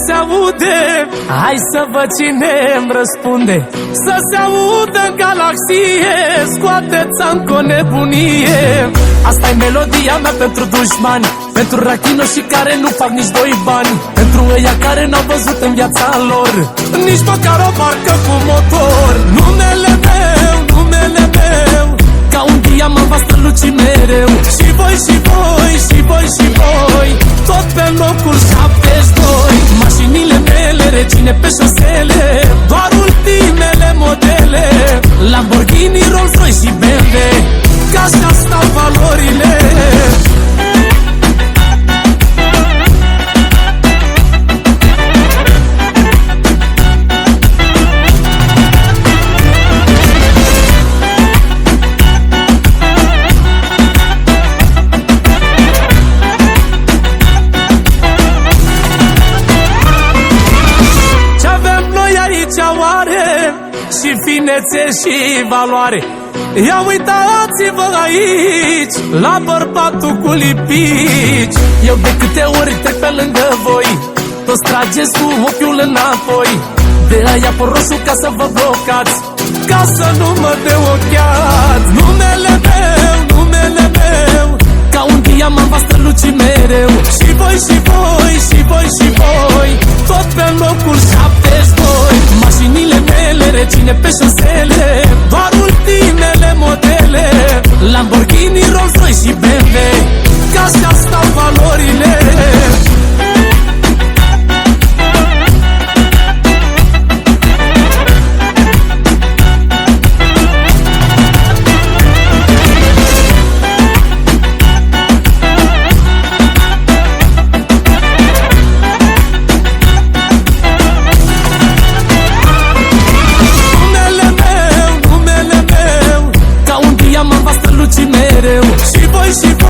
se aude. Hai să văd cine îmi răspunde. Să se audă în galaxie, scoateți-mi cu nebunie. Asta-i melodia mea pentru dușmani, pentru rachinoși care nu fac nici doi bani, pentru ăia care n-au văzut în viața lor nici măcar o barcă cu motor. Numele meu, numele meu, ca un diamant va străluci mereu. Și voi, și voi, și voi, și voi, tot pe locul 72. Mașinile mele, regine pe șosele, doar ultimele modele, Lamborghini, Rolls-Royce și BMW, că așa stau valorile. Și finețe și valoare. Ia uitați-vă aici la bărbatul cu lipici. Eu de câte ori trec pe lângă voi, toți trageți cu ochiul înapoi. De aia pe roșu ca să vă blocați, ca să nu mă deocheați. Numele meu, numele meu, ca un diamant va străluci mereu. Și voi, și voi, și voi, și voi, tot